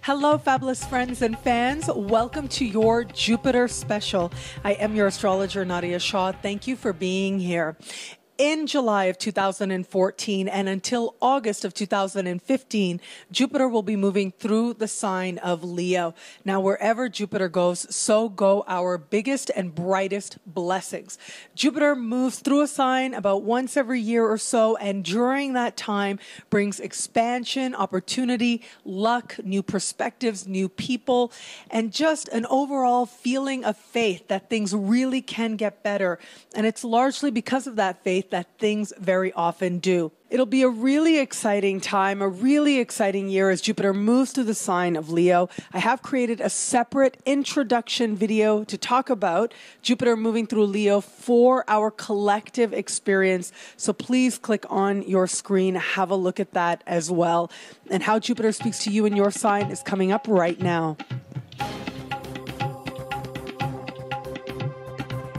Hello, fabulous friends and fans. Welcome to your Jupiter special. I am your astrologer, Nadiya Shah. Thank you for being here. In July of 2014 and until August of 2015, Jupiter will be moving through the sign of Leo. Now, wherever Jupiter goes, so go our biggest and brightest blessings. Jupiter moves through a sign about once every year or so, and during that time brings expansion, opportunity, luck, new perspectives, new people, and just an overall feeling of faith that things really can get better. And it's largely because of that faith that things very often do. It'll be a really exciting time, a really exciting year as Jupiter moves through the sign of Leo. I have created a separate introduction video to talk about Jupiter moving through Leo for our collective experience. So please click on your screen, have a look at that as well. And how Jupiter speaks to you in your sign is coming up right now.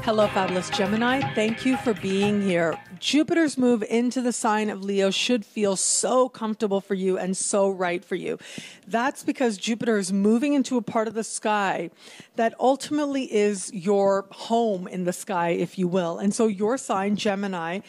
Hello, fabulous Gemini. Thank you for being here. Jupiter's move into the sign of Leo should feel so comfortable for you and so right for you. That's because Jupiter is moving into a part of the sky that ultimately is your home in the sky, if you will. And so your sign, Gemini,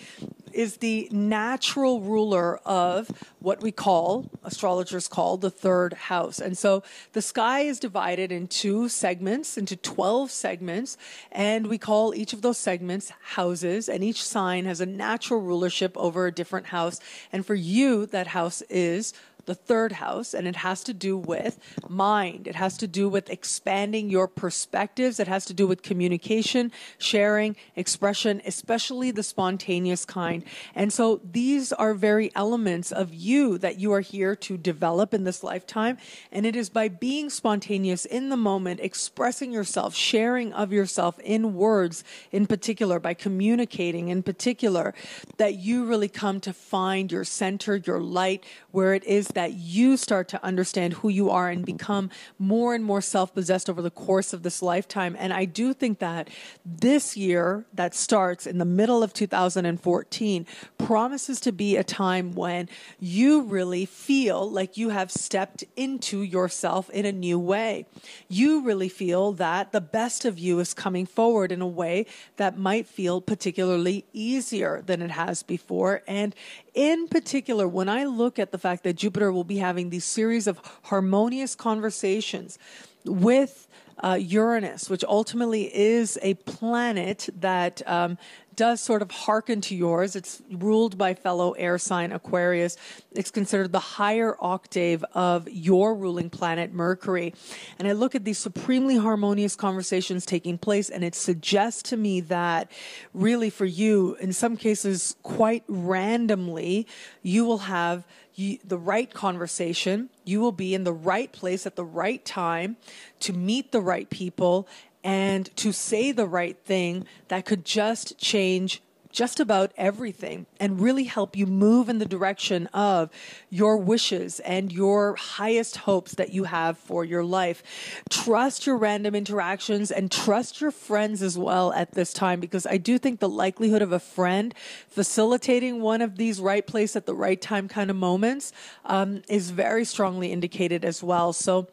is the natural ruler of what we call, astrologers call, the third house. And so the sky is divided into segments, into 12 segments, and we call each of those segments houses, and each sign has a natural rulership over a different house. And for you, that house is the third house, and it has to do with mind. It has to do with expanding your perspectives. It has to do with communication, sharing, expression, especially the spontaneous kind. And so these are very elements of you that you are here to develop in this lifetime. And it is by being spontaneous in the moment, expressing yourself, sharing of yourself in words in particular, by communicating in particular, that you really come to find your center, your light, where it is that you start to understand who you are and become more and more self-possessed over the course of this lifetime. And I do think that this year that starts in the middle of 2014 promises to be a time when you really feel like you have stepped into yourself in a new way. You really feel that the best of you is coming forward in a way that might feel particularly easier than it has before. And in particular, when I look at the fact that Jupiter will be having these series of harmonious conversations with Uranus, which ultimately is a planet that does sort of hearken to yours. It's ruled by fellow air sign Aquarius. It's considered the higher octave of your ruling planet, Mercury. And I look at these supremely harmonious conversations taking place, and it suggests to me that really for you, in some cases quite randomly, you will have the right conversation. You will be in the right place at the right time to meet the right people and to say the right thing that could just change just about everything and really help you move in the direction of your wishes and your highest hopes that you have for your life. Trust your random interactions and trust your friends as well at this time, because I do think the likelihood of a friend facilitating one of these right place at the right time kind of moments is very strongly indicated as well. So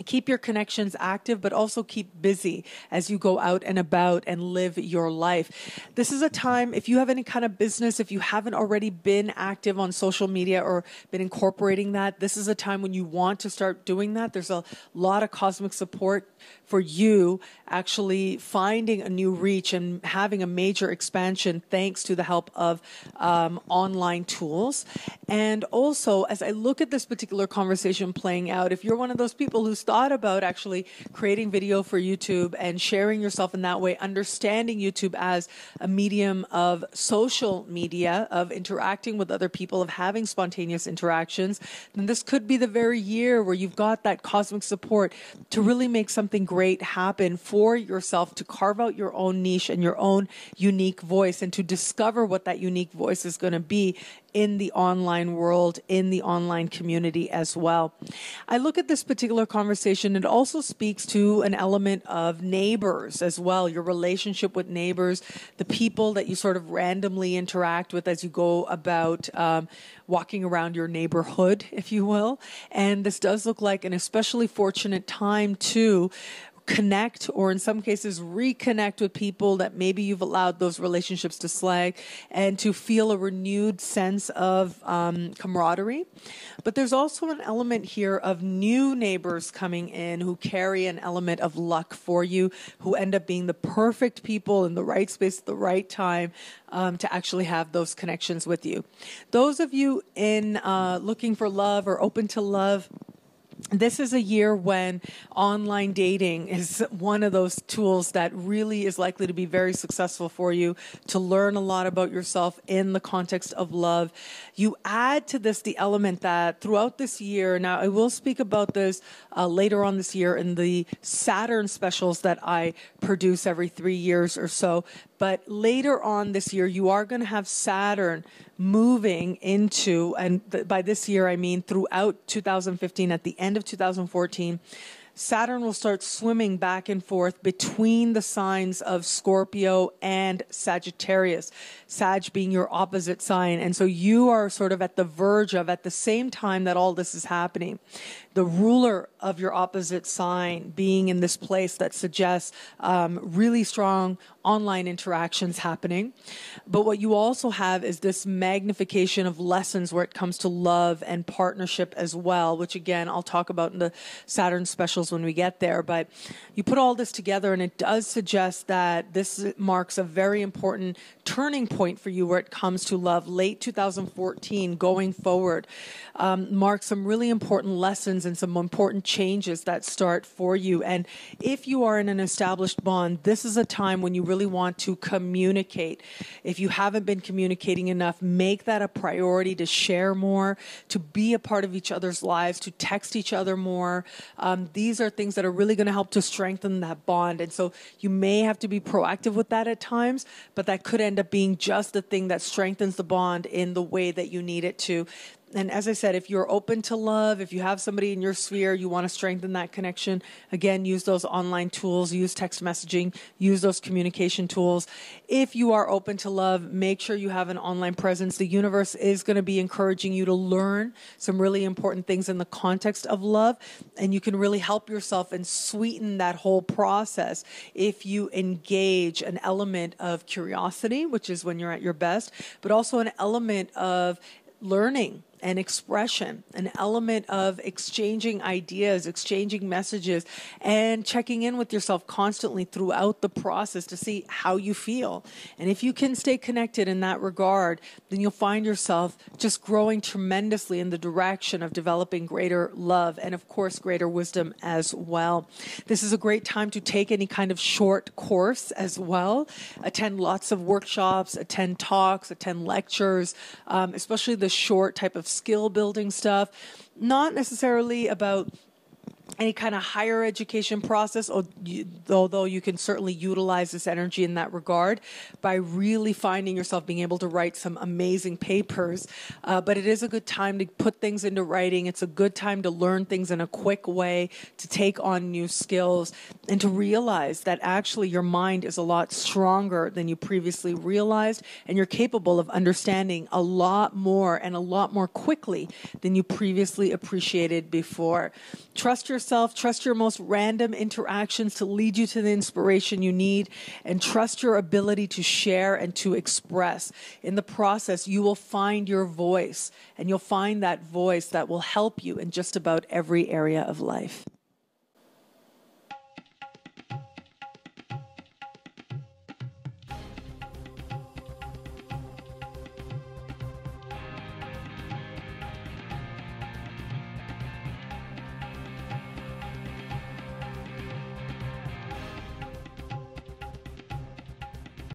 keep your connections active, but also keep busy as you go out and about and live your life. This is a time, if you have any kind of business, if you haven't already been active on social media or been incorporating that, this is a time when you want to start doing that. There's a lot of cosmic support for you actually finding a new reach and having a major expansion thanks to the help of online tools. And also, as I look at this particular conversation playing out, if you're one of those people who's thought about actually creating video for YouTube and sharing yourself in that way, understanding YouTube as a medium of social media, of interacting with other people, of having spontaneous interactions, then this could be the very year where you've got that cosmic support to really make something great happen for yourself, to carve out your own niche and your own unique voice, and to discover what that unique voice is going to be in the online world, in the online community as well. I look at this particular conversation, it also speaks to an element of neighbors as well, your relationship with neighbors, the people that you sort of randomly interact with as you go about walking around your neighborhood, if you will. And this does look like an especially fortunate time to connect, or in some cases reconnect with people that maybe you've allowed those relationships to slag, and to feel a renewed sense of camaraderie. But there's also an element here of new neighbors coming in who carry an element of luck for you, who end up being the perfect people in the right space at the right time to actually have those connections with you. Those of you in looking for love or open to love, this is a year when online dating is one of those tools that really is likely to be very successful for you to learn a lot about yourself in the context of love. You add to this the element that throughout this year, now I will speak about this later on this year in the Saturn specials that I produce every 3 years or so, but later on this year, you are going to have Saturn moving into, and by this year, I mean throughout 2015, at the end of 2014, Saturn will start swimming back and forth between the signs of Scorpio and Sagittarius, Sag being your opposite sign. And so you are sort of at the verge of, at the same time that all this is happening, the ruler of your opposite sign being in this place that suggests really strong online interactions happening. But what you also have is this magnification of lessons where it comes to love and partnership as well, which again, I'll talk about in the Saturn specials when we get there. But you put all this together and it does suggest that this marks a very important turning point for you where it comes to love. Late 2014 going forward marks some really important lessons and some important changes that start for you. And if you are in an established bond, this is a time when you really want to communicate. If you haven't been communicating enough, make that a priority to share more, to be a part of each other's lives, to text each other more. These are things that are really going to help to strengthen that bond. And so you may have to be proactive with that at times, but that could end up being just the thing that strengthens the bond in the way that you need it to. And as I said, if you're open to love, if you have somebody in your sphere, you want to strengthen that connection, again, use those online tools, use text messaging, use those communication tools. If you are open to love, make sure you have an online presence. The universe is going to be encouraging you to learn some really important things in the context of love, and you can really help yourself and sweeten that whole process if you engage an element of curiosity, which is when you're at your best, but also an element of learning and expression, an element of exchanging ideas, exchanging messages, and checking in with yourself constantly throughout the process to see how you feel. And if you can stay connected in that regard, then you'll find yourself just growing tremendously in the direction of developing greater love and, of course, greater wisdom as well. This is a great time to take any kind of short course as well, attend lots of workshops, attend talks, attend lectures, especially the short type of skill building stuff, not necessarily about any kind of higher education process, although you can certainly utilize this energy in that regard by really finding yourself being able to write some amazing papers. But it is a good time to put things into writing. It's a good time to learn things in a quick way, to take on new skills, and to realize that actually your mind is a lot stronger than you previously realized, and you're capable of understanding a lot more and a lot more quickly than you previously appreciated before. Trust yourself, trust your most random interactions to lead you to the inspiration you need, and trust your ability to share and to express. In the process, you will find your voice, and you'll find that voice that will help you in just about every area of life.